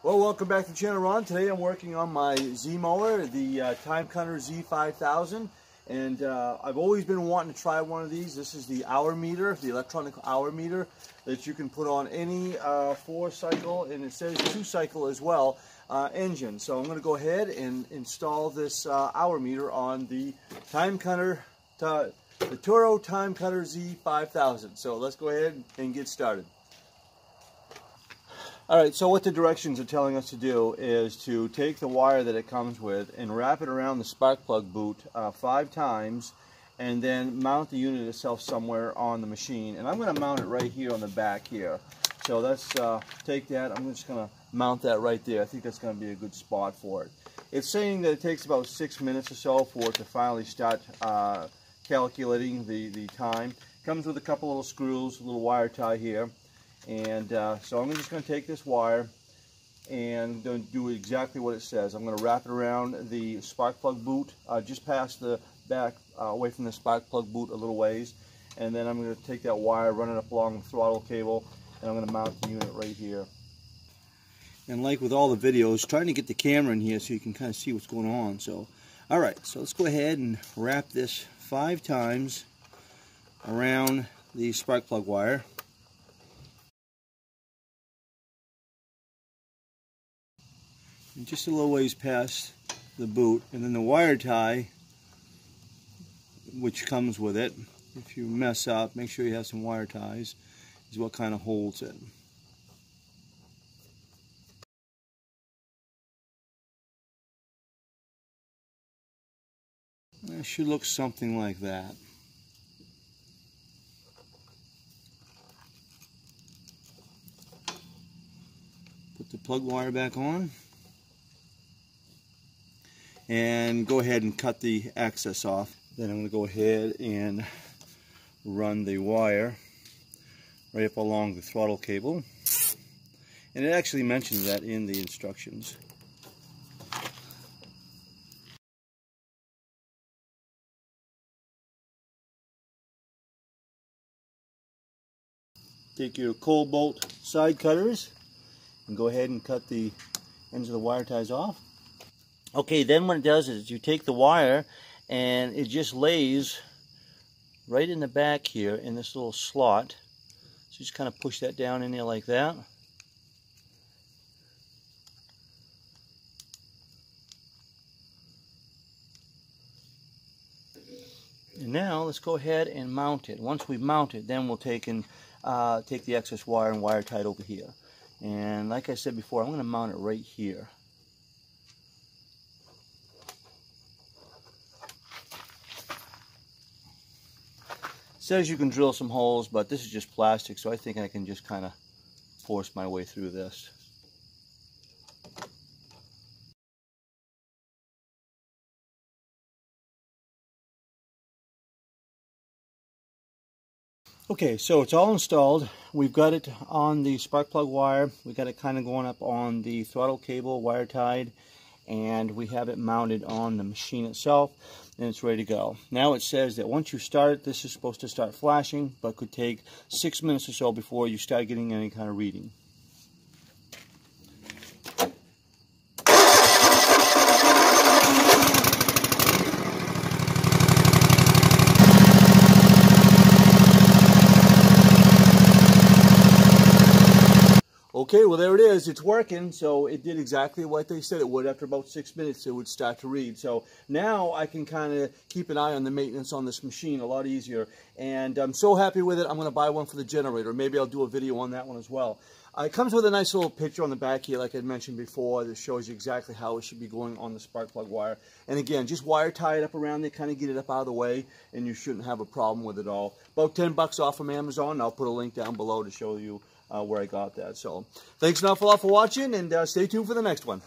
Well, welcome back to the channel, Ron. Today I'm working on my Z mower, the Time Cutter Z5000, and I've always been wanting to try one of these. This is the hour meter, the electronic hour meter that you can put on any 4-cycle, and it says 2-cycle as well, engine. So I'm going to go ahead and install this hour meter on the Time Cutter, the Toro Time Cutter Z5000. So let's go ahead and get started. Alright, so what the directions are telling us to do is to take the wire that it comes with and wrap it around the spark plug boot 5 times, and then mount the unit itself somewhere on the machine. And I'm going to mount it right here on the back here. So let's take that. I'm just going to mount that right there. I think that's going to be a good spot for it. It's saying that it takes about 6 minutes or so for it to finally start calculating the time. Comes with a couple little screws, a little wire tie here. And so I'm just going to take this wire and do exactly what it says. I'm going to wrap it around the spark plug boot, just past the back, away from the spark plug boot a little ways. And then I'm going to take that wire, run it up along the throttle cable, and I'm going to mount the unit right here. And like with all the videos, trying to get the camera in here so you can kind of see what's going on. So, alright, so let's go ahead and wrap this 5 times around the spark plug wire. And just a little ways past the boot, and then the wire tie, which comes with it, if you mess up, make sure you have some wire ties, is what kind of holds it. It should look something like that. Put the plug wire back on. And go ahead and cut the excess off. Then I'm going to go ahead and run the wire right up along the throttle cable. And it actually mentions that in the instructions. Take your cold bolt side cutters and go ahead and cut the ends of the wire ties off. Okay, then what it does is you take the wire and it just lays right in the back here in this little slot. So just kind of push that down in there like that. And now let's go ahead and mount it. Once we mount it, then we'll take the excess wire and wire tie it over here. And like I said before, I'm going to mount it right here. Says you can drill some holes, but this is just plastic, so I think I can just kind of force my way through this. Okay, so it's all installed. We've got it on the spark plug wire. We've got it kind of going up on the throttle cable, wire tied, and we have it mounted on the machine itself, and it's ready to go. Now it says that once you start it, this is supposed to start flashing, but could take 6 minutes or so before you start getting any kind of reading. Okay, well there it is, it's working. So it did exactly what they said it would. After about 6 minutes it would start to read. So now I can kind of keep an eye on the maintenance on this machine a lot easier. And I'm so happy with it, I'm going to buy one for the generator. Maybe I'll do a video on that one as well. It comes with a nice little picture on the back here, like I mentioned before, that shows you exactly how it should be going on the spark plug wire. And again, just wire tie it up around there, kind of get it up out of the way, and you shouldn't have a problem with it all. About 10 bucks off from Amazon. I'll put a link down below to show you where I got that. So thanks an awful lot for watching, and stay tuned for the next one.